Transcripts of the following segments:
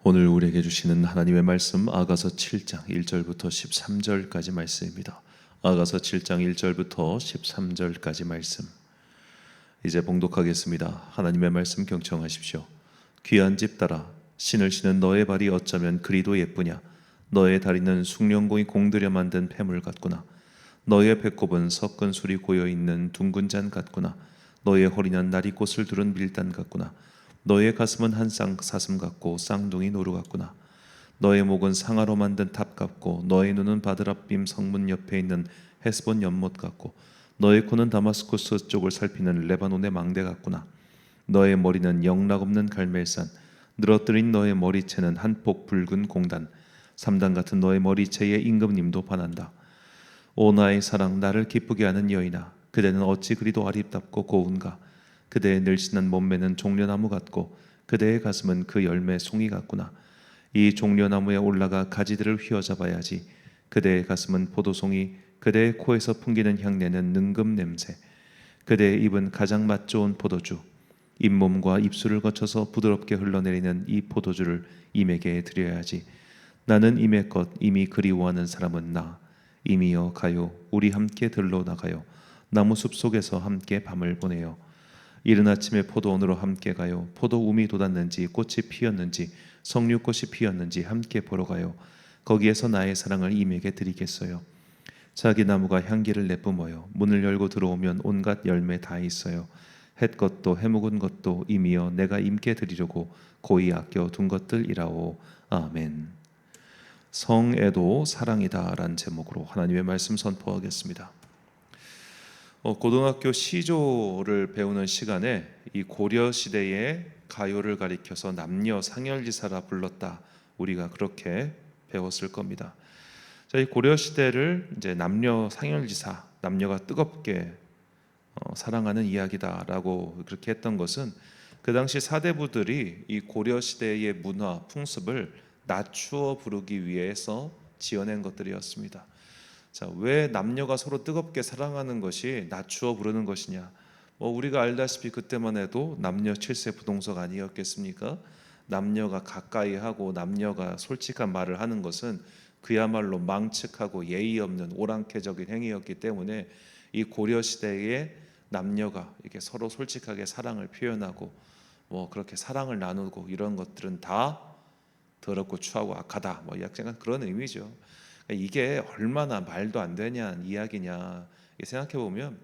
오늘 우리에게 주시는 하나님의 말씀 아가서 7장 1절부터 13절까지 말씀입니다. 아가서 7장 1절부터 13절까지 말씀 이제 봉독하겠습니다. 하나님의 말씀 경청하십시오. 귀한 집 따라 신을 신은 너의 발이 어쩌면 그리도 예쁘냐. 너의 다리는 숭늉공이 공들여 만든 폐물 같구나. 너의 배꼽은 섞은 술이 고여있는 둥근 잔 같구나. 너의 허리는 나리꽃을 두른 밀단 같구나. 너의 가슴은 한 쌍사슴 같고 쌍둥이 노루 같구나. 너의 목은 상아로 만든 탑 같고 너의 눈은 바드랍빔 성문 옆에 있는 헤스본 연못 같고 너의 코는 다마스쿠스 쪽을 살피는 레바논의 망대 같구나. 너의 머리는 영락 없는 갈멜산, 늘어뜨린 너의 머리채는 한 폭 붉은 공단, 삼단 같은 너의 머리채에 임금님도 반한다. 오 나의 사랑, 나를 기쁘게 하는 여인아, 그대는 어찌 그리도 아름답고 고운가. 그대의 늘씬한 몸매는 종려나무 같고 그대의 가슴은 그 열매 송이 같구나. 이 종려나무에 올라가 가지들을 휘어잡아야지. 그대의 가슴은 포도송이, 그대의 코에서 풍기는 향내는 능금 냄새. 그대의 입은 가장 맛 좋은 포도주, 잇몸과 입술을 거쳐서 부드럽게 흘러내리는 이 포도주를 임에게 드려야지. 나는 임의 것 임이 그리워하는 사람은 나. 임이여 가요, 우리 함께 들러 나가요. 나무숲 속에서 함께 밤을 보내요. 이른 아침에 포도원으로 함께 가요. 포도움이 돋았는지 꽃이 피었는지 석류꽃이 피었는지 함께 보러 가요. 거기에서 나의 사랑을 임에게 드리겠어요. 자기 나무가 향기를 내뿜어요. 문을 열고 들어오면 온갖 열매 다 있어요. 햇것도 해묵은 것도 임이여 내가 임께 드리려고 고이 아껴 둔 것들이라오. 아멘. 성애도 사랑이다 라는 제목으로 하나님의 말씀 선포하겠습니다. 고등학교 시조를 배우는 시간에 이 고려 시대의 가요를 가리켜서 남녀 상열지사라 불렀다. 우리가 그렇게 배웠을 겁니다. 자, 이 고려 시대를 이제 남녀 상열지사, 남녀가 뜨겁게 사랑하는 이야기다라고 그렇게 했던 것은 그 당시 사대부들이 이 고려 시대의 문화 풍습을 낮추어 부르기 위해서 지어낸 것들이었습니다. 자, 왜 남녀가 서로 뜨겁게 사랑하는 것이 낮추어 부르는 것이냐? 우리가 알다시피 그때만 해도 남녀 칠세 부동석 아니었겠습니까? 남녀가 가까이 하고 남녀가 솔직한 말을 하는 것은 그야말로 망측하고 예의 없는 오랑캐적인 행위였기 때문에 이 고려 시대의 남녀가 이렇게 서로 솔직하게 사랑을 표현하고 그렇게 사랑을 나누고 이런 것들은 다 더럽고 추하고 악하다. 약간 그런 의미죠. 이게 얼마나 말도 안 되냐는 이야기냐 생각해 보면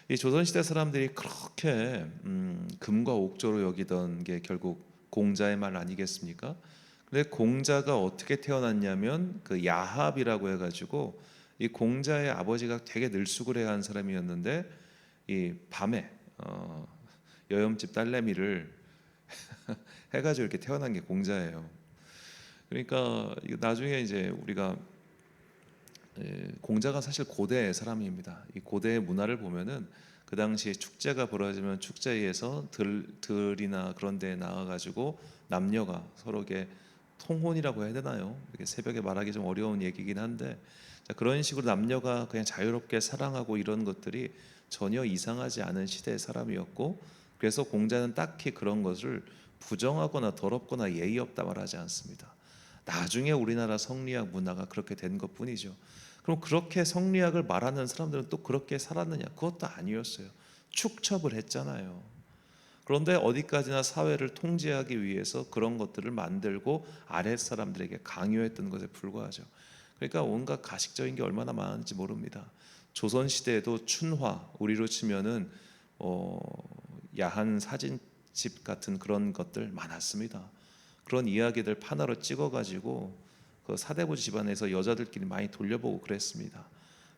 이 조선시대 사람들이 그렇게 금과 옥조로 여기던 게 결국 공자의 말 아니겠습니까? 근데 공자가 어떻게 태어났냐면 그 야합이라고 해가지고 이 공자의 아버지가 되게 늘수그레한 사람이었는데 이 밤에 여염집 딸내미를 해가지고 이렇게 태어난 게 공자예요. 그러니까 나중에 이제 우리가 공자가 사실 고대의 사람입니다. 이 고대의 문화를 보면은 그 당시에 축제가 벌어지면 축제에서 들이나 그런 데에 나와가지고 남녀가 서로게 통혼이라고 해야 되나요? 이렇게 새벽에 말하기 좀 어려운 얘기긴 한데 그런 식으로 남녀가 그냥 자유롭게 사랑하고 이런 것들이 전혀 이상하지 않은 시대의 사람이었고 그래서 공자는 딱히 그런 것을 부정하거나 더럽거나 예의 없다 말하지 않습니다. 나중에 우리나라 성리학 문화가 그렇게 된 것뿐이죠. 그럼 그렇게 성리학을 말하는 사람들은 또 그렇게 살았느냐? 그것도 아니었어요. 축첩을 했잖아요. 그런데 어디까지나 사회를 통제하기 위해서 그런 것들을 만들고 아랫 사람들에게 강요했던 것에 불과하죠. 그러니까 온갖 가식적인 게 얼마나 많은지 모릅니다. 조선 시대에도 춘화, 우리로 치면은 야한 사진집 같은 그런 것들 많았습니다. 그런 이야기들 판화로 찍어가지고 그 사대부 집안에서 여자들끼리 많이 돌려보고 그랬습니다.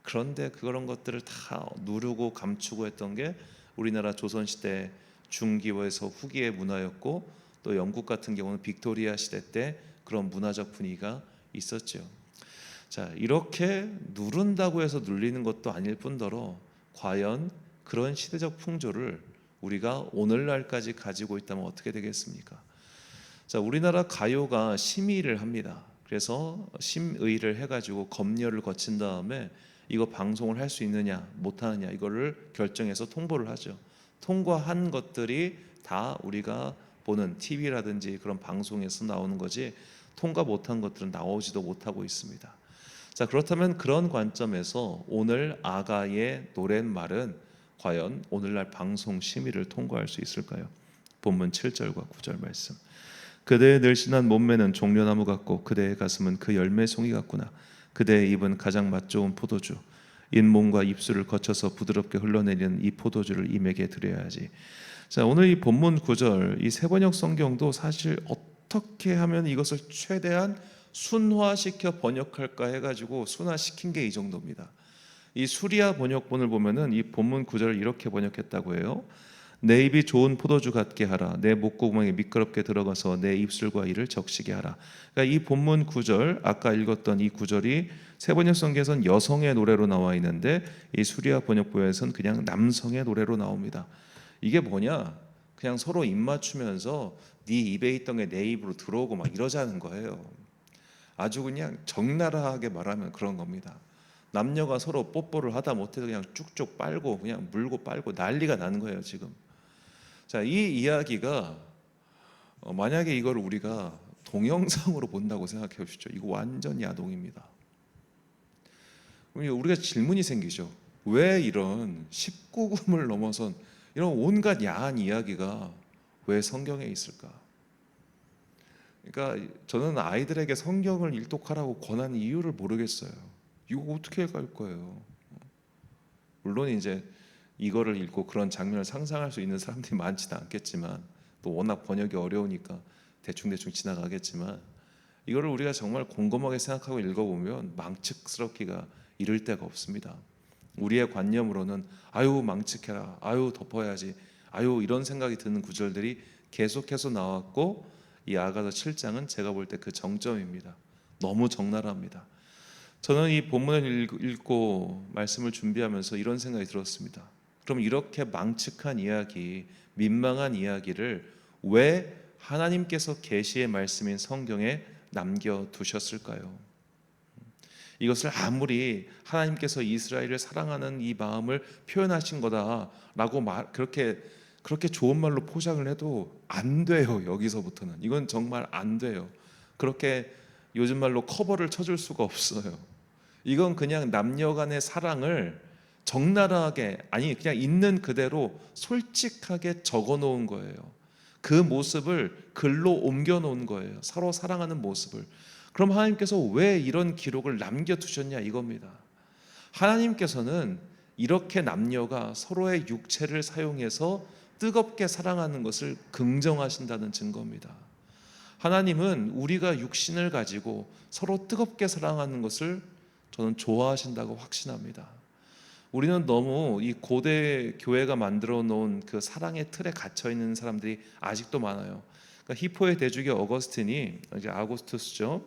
그런데 그런 것들을 다 누르고 감추고 했던 게 우리나라 조선시대 중기에서 후기의 문화였고 또 영국 같은 경우는 빅토리아 시대 때 그런 문화적 분위기가 있었죠. 자, 이렇게 누른다고 해서 눌리는 것도 아닐 뿐더러 과연 그런 시대적 풍조를 우리가 오늘날까지 가지고 있다면 어떻게 되겠습니까? 자, 우리나라 가요가 심의를 합니다. 그래서 심의를 해가지고 검열을 거친 다음에 이거 방송을 할 수 있느냐 못하느냐 이거를 결정해서 통보를 하죠. 통과한 것들이 다 우리가 보는 TV라든지 그런 방송에서 나오는 거지 통과 못한 것들은 나오지도 못하고 있습니다. 자, 그렇다면 그런 관점에서 오늘 아가의 노랫말은 과연 오늘날 방송 심의를 통과할 수 있을까요? 본문 7절과 9절 말씀. 그대의 늘씬한 몸매는 종려나무 같고 그대의 가슴은 그 열매송이 같구나. 그대의 입은 가장 맛 좋은 포도주, 잇몸과 입술을 거쳐서 부드럽게 흘러내리는 이 포도주를 임에게 드려야지. 자, 오늘 이 본문 9절, 이 세번역 성경도 사실 어떻게 하면 이것을 최대한 순화시켜 번역할까 해가지고 순화시킨 게 이 정도입니다. 이 수리아 번역본을 보면은 이 본문 9절을 이렇게 번역했다고 해요. 내 입이 좋은 포도주 같게 하라. 내 목구멍에 미끄럽게 들어가서 내 입술과 이를 적시게 하라. 그러니까 이 본문 9절, 아까 읽었던 이 9절이 세번역 성경에서는 여성의 노래로 나와 있는데 이 수리아 번역본에서는 그냥 남성의 노래로 나옵니다. 이게 뭐냐? 그냥 서로 입 맞추면서 네 입에 있던 게 내 입으로 들어오고 막 이러자는 거예요. 아주 그냥 적나라하게 말하면 그런 겁니다. 남녀가 서로 뽀뽀를 하다 못해도 그냥 쭉쭉 빨고 그냥 물고 빨고 난리가 나는 거예요 지금. 자, 이 이야기가 만약에 이걸 우리가 동영상으로 본다고 생각해 보십시오. 이거 완전 야동입니다. 우리가 질문이 생기죠. 왜 이런 19금을 넘어선 이런 온갖 야한 이야기가 왜 성경에 있을까? 그러니까 저는 아이들에게 성경을 일독하라고 권하는 이유를 모르겠어요. 이거 어떻게 갈 거예요? 물론 이제 이거를 읽고 그런 장면을 상상할 수 있는 사람들이 많지는 않겠지만 또 워낙 번역이 어려우니까 대충대충 지나가겠지만 이거를 우리가 정말 곰곰하게 생각하고 읽어보면 망측스럽기가 이를 데가 없습니다. 우리의 관념으로는 아유 망측해라, 아유 덮어야지, 아유 이런 생각이 드는 구절들이 계속해서 나왔고 이 아가서 7장은 제가 볼 때 그 정점입니다. 너무 적나라합니다. 저는 이 본문을 읽고 말씀을 준비하면서 이런 생각이 들었습니다. 그럼 이렇게 망측한 이야기, 민망한 이야기를 왜 하나님께서 계시의 말씀인 성경에 남겨두셨을까요? 이것을 아무리 하나님께서 이스라엘을 사랑하는 이 마음을 표현하신 거다라고 그렇게 좋은 말로 포장을 해도 안 돼요. 여기서부터는 이건 정말 안 돼요. 그렇게 요즘 말로 커버를 쳐줄 수가 없어요. 이건 그냥 남녀 간의 사랑을 적나라하게, 아니 그냥 있는 그대로 솔직하게 적어 놓은 거예요. 그 모습을 글로 옮겨 놓은 거예요. 서로 사랑하는 모습을. 그럼 하나님께서 왜 이런 기록을 남겨두셨냐 이겁니다. 하나님께서는 이렇게 남녀가 서로의 육체를 사용해서 뜨겁게 사랑하는 것을 긍정하신다는 증거입니다. 하나님은 우리가 육신을 가지고 서로 뜨겁게 사랑하는 것을 저는 좋아하신다고 확신합니다. 우리는 너무 이 고대 교회가 만들어 놓은 그 사랑의 틀에 갇혀 있는 사람들이 아직도 많아요. 그러니까 히포의 대주교 어거스틴이, 이제 아우구스투스죠.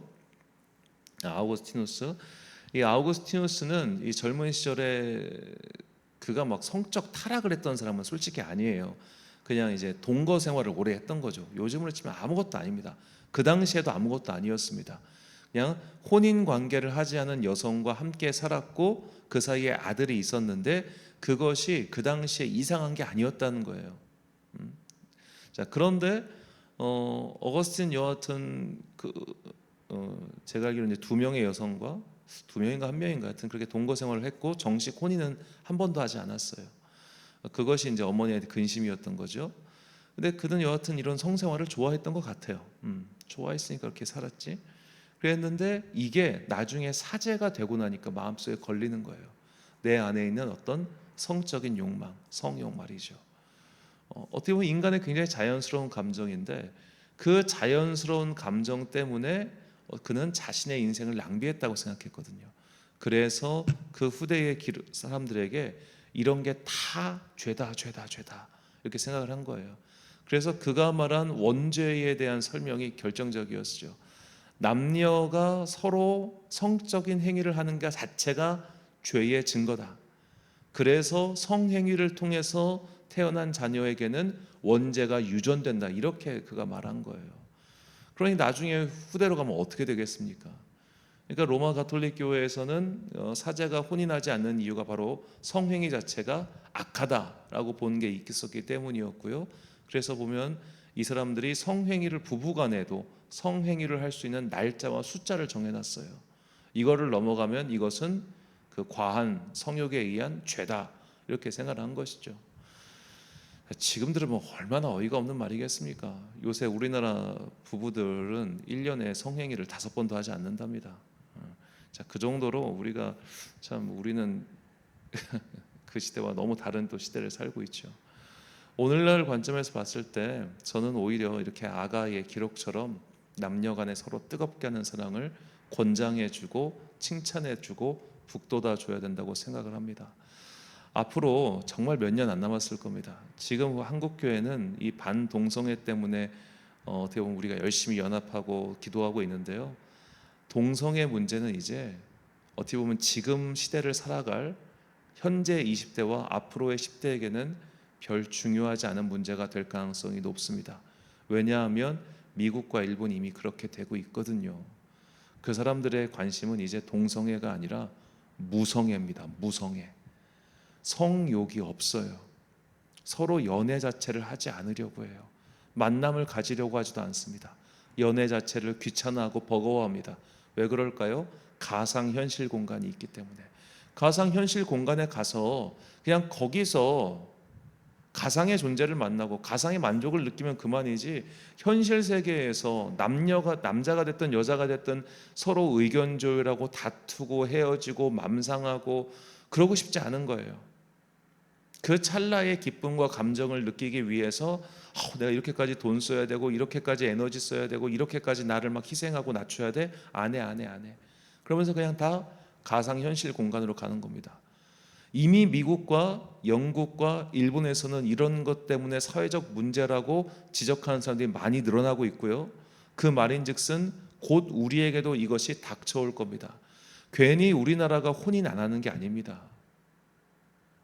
아우구스티누스. 이 아우구스티누스는 이 젊은 시절에 그가 막 성적 타락을 했던 사람은 솔직히 아니에요. 그냥 이제 동거 생활을 오래 했던 거죠. 요즘으로 치면 아무것도 아닙니다. 그 당시에도 아무것도 아니었습니다. 그냥 혼인 관계를 하지 않은 여성과 함께 살았고 그 사이에 아들이 있었는데 그것이 그 당시에 이상한 게 아니었다는 거예요. 자, 그런데 어거스틴 여하튼 제가 알기로는 이제 2명의 여성과 2명인가 1명인가 하여튼 그렇게 동거 생활을 했고 정식 혼인은 한 번도 하지 않았어요. 그것이 이제 어머니의 근심이었던 거죠. 근데 그는 여하튼 이런 성생활을 좋아했던 것 같아요. 좋아했으니까 그렇게 살았지. 그랬는데 이게 나중에 사제가 되고 나니까 마음속에 걸리는 거예요. 내 안에 있는 어떤 성적인 욕망, 성욕 말이죠. 어떻게 보면 인간의 굉장히 자연스러운 감정인데 그 자연스러운 감정 때문에 그는 자신의 인생을 낭비했다고 생각했거든요. 그래서 그 후대의 사람들에게 이런 게 다 죄다 이렇게 생각을 한 거예요. 그래서 그가 말한 원죄에 대한 설명이 결정적이었죠. 남녀가 서로 성적인 행위를 하는 것 자체가 죄의 증거다. 그래서 성행위를 통해서 태어난 자녀에게는 원죄가 유전된다. 이렇게 그가 말한 거예요. 그러니 나중에 후대로 가면 어떻게 되겠습니까? 그러니까 로마 가톨릭 교회에서는 사제가 혼인하지 않는 이유가 바로 성행위 자체가 악하다라고 본 게 있었기 때문이었고요. 그래서 보면 이 사람들이 성행위를 부부간에도 성행위를 할 수 있는 날짜와 숫자를 정해놨어요. 이거를 넘어가면 이것은 그 과한 성욕에 의한 죄다, 이렇게 생각한 것이죠. 지금 들으면 얼마나 어이가 없는 말이겠습니까? 요새 우리나라 부부들은 1년에 성행위를 5번도 하지 않는답니다. 자, 그 정도로 우리는 그 시대와 너무 다른 또 시대를 살고 있죠. 오늘날 관점에서 봤을 때 저는 오히려 이렇게 아가의 기록처럼 남녀 간에 서로 뜨겁게 하는 사랑을 권장해주고 칭찬해주고 북돋아줘야 된다고 생각을 합니다. 앞으로 정말 몇 년 안 남았을 겁니다. 지금 한국교회는 이 반동성애 때문에 어떻게 보면 우리가 열심히 연합하고 기도하고 있는데요, 동성애 문제는 이제 어떻게 보면 지금 시대를 살아갈 현재 20대와 앞으로의 10대에게는 별 중요하지 않은 문제가 될 가능성이 높습니다. 왜냐하면 미국과 일본이 이미 그렇게 되고 있거든요. 그 사람들의 관심은 이제 동성애가 아니라 무성애입니다. 무성애. 성욕이 없어요. 서로 연애 자체를 하지 않으려고 해요. 만남을 가지려고 하지도 않습니다. 연애 자체를 귀찮아하고 버거워합니다. 왜 그럴까요? 가상현실 공간이 있기 때문에. 가상현실 공간에 가서 그냥 거기서 가상의 존재를 만나고 가상의 만족을 느끼면 그만이지, 현실 세계에서 남자가 됐든 여자가 됐든 서로 의견 조율하고 다투고 헤어지고 맘상하고 그러고 싶지 않은 거예요. 그 찰나의 기쁨과 감정을 느끼기 위해서 내가 이렇게까지 돈 써야 되고 이렇게까지 에너지 써야 되고 이렇게까지 나를 막 희생하고 낮춰야 돼? 안 해. 그러면서 그냥 다 가상현실 공간으로 가는 겁니다. 이미 미국과 영국과 일본에서는 이런 것 때문에 사회적 문제라고 지적하는 사람들이 많이 늘어나고 있고요. 그 말인즉슨 곧 우리에게도 이것이 닥쳐올 겁니다. 괜히 우리나라가 혼인 안 하는 게 아닙니다.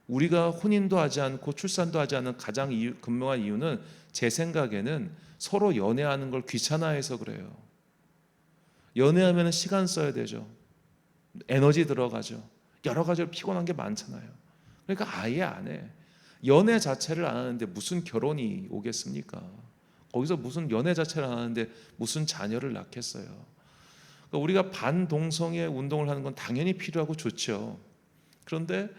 우리가 혼인도 하지 않고 출산도 하지 않는 가장 근명한 이유는 제 생각에는 서로 연애하는 걸 귀찮아해서 그래요. 연애하면 시간 써야 되죠. 에너지 들어가죠. 여러 가지로 피곤한 게 많잖아요. 그러니까 아예 안 해. 연애 자체를 안 하는데 무슨 결혼이 오겠습니까? 거기서 무슨 연애 자체를 안 하는데 무슨 자녀를 낳겠어요? 그러니까 우리가 반동성애 운동을 하는 건 당연히 필요하고 좋죠. 그런데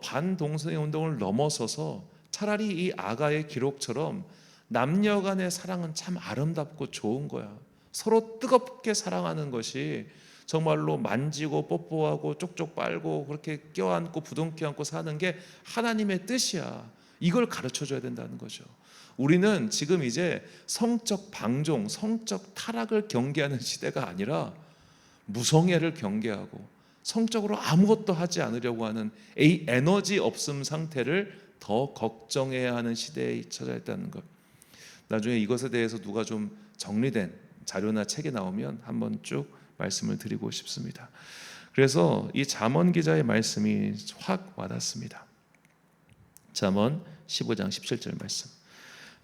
반동성애 운동을 넘어서서 차라리 이 아가의 기록처럼 남녀 간의 사랑은 참 아름답고 좋은 거야. 서로 뜨겁게 사랑하는 것이 정말로 만지고 뽀뽀하고 쪽쪽 빨고 그렇게 껴안고 부둥켜 안고 사는 게 하나님의 뜻이야. 이걸 가르쳐 줘야 된다는 거죠. 우리는 지금 이제 성적 방종, 성적 타락을 경계하는 시대가 아니라 무성애를 경계하고 성적으로 아무것도 하지 않으려고 하는 이 에너지 없음 상태를 더 걱정해야 하는 시대에 처져 있다는 것. 나중에 이것에 대해서 누가 좀 정리된 자료나 책이 나오면 한번 쭉 말씀을 드리고 싶습니다. 그래서 이 잠언 기자의 말씀이 확 와닿습니다. 잠언 15장 17절 말씀.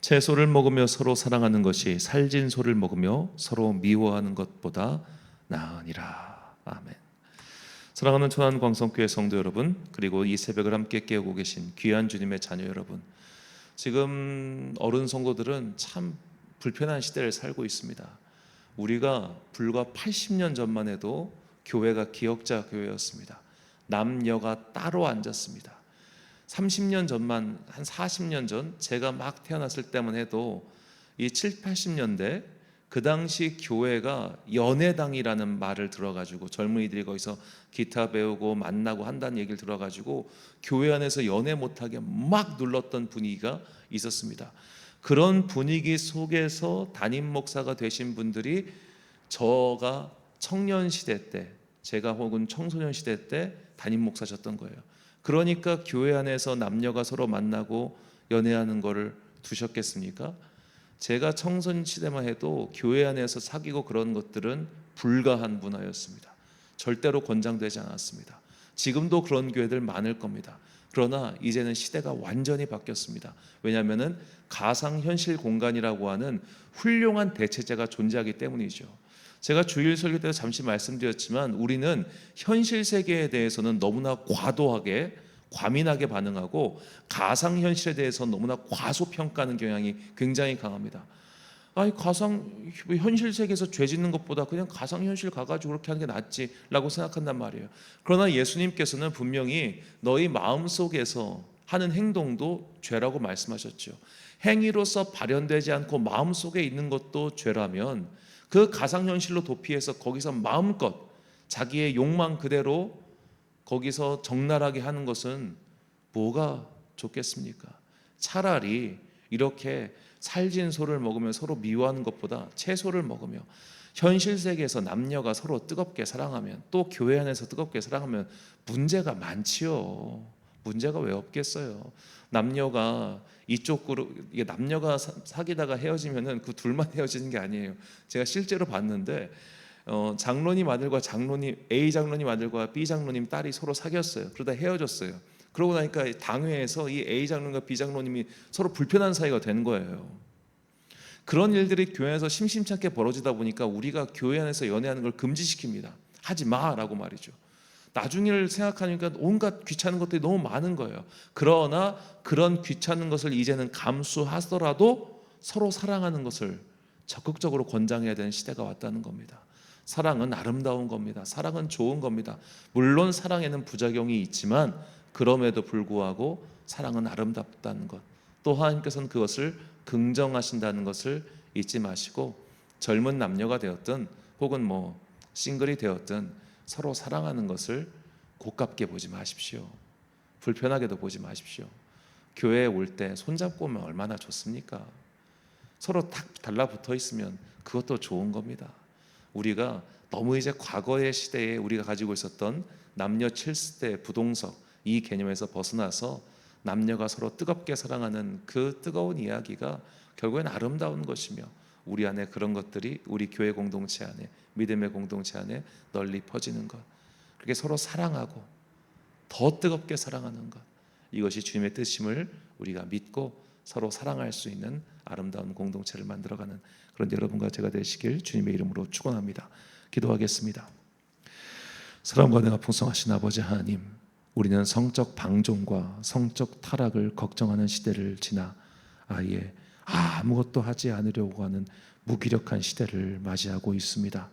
채소를 먹으며 서로 사랑하는 것이 살진 소를 먹으며 서로 미워하는 것보다 나으니라. 아멘. 사랑하는 천안광성교회 성도 여러분, 그리고 이 새벽을 함께 깨우고 계신 귀한 주님의 자녀 여러분, 지금 어른 성도들은 참 불편한 시대를 살고 있습니다. 우리가 불과 80년 전만 해도 교회가 기역자 교회였습니다. 남녀가 따로 앉았습니다. 30년 전만, 한 40년 전 제가 막 태어났을 때만 해도 이 7, 80년대 그 당시 교회가 연애당이라는 말을 들어가지고 젊은이들이 거기서 기타 배우고 만나고 한다는 얘기를 들어가지고 교회 안에서 연애 못하게 막 눌렀던 분위기가 있었습니다. 그런 분위기 속에서 담임 목사가 되신 분들이 저가 청년 시대 때, 제가 혹은 청소년 시대 때 담임 목사셨던 거예요. 그러니까 교회 안에서 남녀가 서로 만나고 연애하는 거를 두셨겠습니까? 제가 청소년 시대만 해도 교회 안에서 사귀고 그런 것들은 불가한 문화였습니다. 절대로 권장되지 않았습니다. 지금도 그런 교회들 많을 겁니다. 그러나 이제는 시대가 완전히 바뀌었습니다. 왜냐하면 가상현실 공간이라고 하는 훌륭한 대체제가 존재하기 때문이죠. 제가 주일 설교 때 잠시 말씀드렸지만 우리는 현실 세계에 대해서는 너무나 과도하게 과민하게 반응하고 가상현실에 대해서 너무나 과소평가하는 경향이 굉장히 강합니다. 아니 가상 현실 세계에서 죄 짓는 것보다 그냥 가상현실 가가지고 그렇게 하는 게 낫지라고 생각한단 말이에요. 그러나 예수님께서는 분명히 너희 마음속에서 하는 행동도 죄라고 말씀하셨죠. 행위로서 발현되지 않고 마음속에 있는 것도 죄라면 그 가상현실로 도피해서 거기서 마음껏 자기의 욕망 그대로 거기서 적나라하게 하는 것은 뭐가 좋겠습니까? 차라리 이렇게 살진 소를 먹으며 서로 미워하는 것보다 채소를 먹으며 현실 세계에서 남녀가 서로 뜨겁게 사랑하면, 또 교회 안에서 뜨겁게 사랑하면 문제가 많지요. 문제가 왜 없겠어요? 남녀가 이쪽 그룹, 이게 남녀가 사귀다가 헤어지면은 그 둘만 헤어지는 게 아니에요. 제가 실제로 봤는데 장로님 아들과 A 장로님 아들과 B 장로님 딸이 서로 사귀었어요. 그러다 헤어졌어요. 그러고 나니까 당회에서 이 A 장로님과 B 장로님이 서로 불편한 사이가 된 거예요. 그런 일들이 교회에서 심심찮게 벌어지다 보니까 우리가 교회 안에서 연애하는 걸 금지시킵니다. 하지 마라고 말이죠. 나중을 생각하니까 온갖 귀찮은 것들이 너무 많은 거예요. 그러나 그런 귀찮은 것을 이제는 감수하더라도 서로 사랑하는 것을 적극적으로 권장해야 되는 시대가 왔다는 겁니다. 사랑은 아름다운 겁니다. 사랑은 좋은 겁니다. 물론 사랑에는 부작용이 있지만 그럼에도 불구하고 사랑은 아름답다는 것, 또 하나님께서는 그것을 긍정하신다는 것을 잊지 마시고, 젊은 남녀가 되었든 혹은 싱글이 되었든 서로 사랑하는 것을 고깝게 보지 마십시오. 불편하게도 보지 마십시오. 교회에 올 때 손잡고 오면 얼마나 좋습니까? 서로 탁 달라붙어 있으면 그것도 좋은 겁니다. 우리가 너무 이제 과거의 시대에 우리가 가지고 있었던 남녀 7대 부동석 이 개념에서 벗어나서 남녀가 서로 뜨겁게 사랑하는 그 뜨거운 이야기가 결국엔 아름다운 것이며, 우리 안에 그런 것들이 우리 교회 공동체 안에, 믿음의 공동체 안에 널리 퍼지는 것, 그렇게 서로 사랑하고 더 뜨겁게 사랑하는 것, 이것이 주님의 뜻임을 우리가 믿고 서로 사랑할 수 있는 아름다운 공동체를 만들어가는 그런 여러분과 제가 되시길 주님의 이름으로 축원합니다. 기도하겠습니다. 사랑과 은혜가 풍성하신 아버지 하나님, 우리는 성적 방종과 성적 타락을 걱정하는 시대를 지나 아예 아무것도 하지 않으려고 하는 무기력한 시대를 맞이하고 있습니다.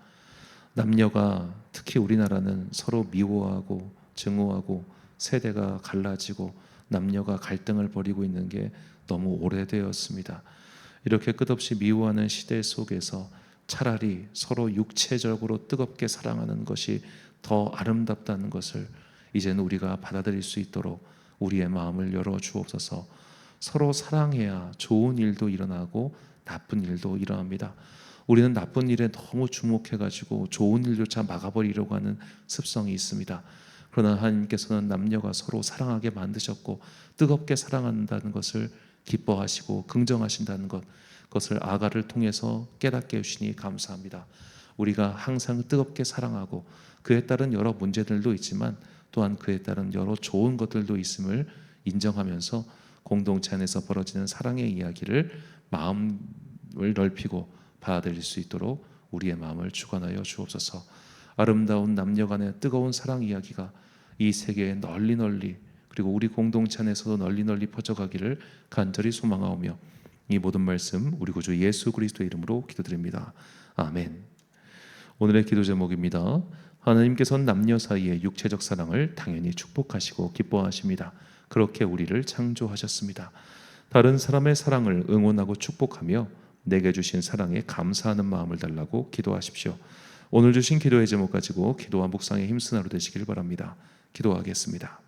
남녀가, 특히 우리나라는 서로 미워하고 증오하고 세대가 갈라지고 남녀가 갈등을 벌이고 있는 게 너무 오래되었습니다. 이렇게 끝없이 미워하는 시대 속에서 차라리 서로 육체적으로 뜨겁게 사랑하는 것이 더 아름답다는 것을 이제는 우리가 받아들일 수 있도록 우리의 마음을 열어 주옵소서. 서로 사랑해야 좋은 일도 일어나고 나쁜 일도 일어납니다. 우리는 나쁜 일에 너무 주목해가지고 좋은 일조차 막아버리려고 하는 습성이 있습니다. 그러나 하나님께서는 남녀가 서로 사랑하게 만드셨고 뜨겁게 사랑한다는 것을 기뻐하시고 긍정하신다는 것, 그것을 아가를 통해서 깨닫게 해주시니 감사합니다. 우리가 항상 뜨겁게 사랑하고 그에 따른 여러 문제들도 있지만 또한 그에 따른 여러 좋은 것들도 있음을 인정하면서 공동체 안에서 벌어지는 사랑의 이야기를 마음을 넓히고 받아들일 수 있도록 우리의 마음을 주관하여 주옵소서. 아름다운 남녀 간의 뜨거운 사랑 이야기가 이 세계에 널리 그리고 우리 공동체 안에서도 널리 퍼져가기를 간절히 소망하오며, 이 모든 말씀 우리 구주 예수 그리스도의 이름으로 기도드립니다. 아멘. 오늘의 기도 제목입니다. 하나님께서는 남녀 사이의 육체적 사랑을 당연히 축복하시고 기뻐하십니다. 그렇게 우리를 창조하셨습니다. 다른 사람의 사랑을 응원하고 축복하며 내게 주신 사랑에 감사하는 마음을 달라고 기도하십시오. 오늘 주신 기도의 제목 가지고 기도와 묵상에 힘쓰는 하루 되시길 바랍니다. 기도하겠습니다.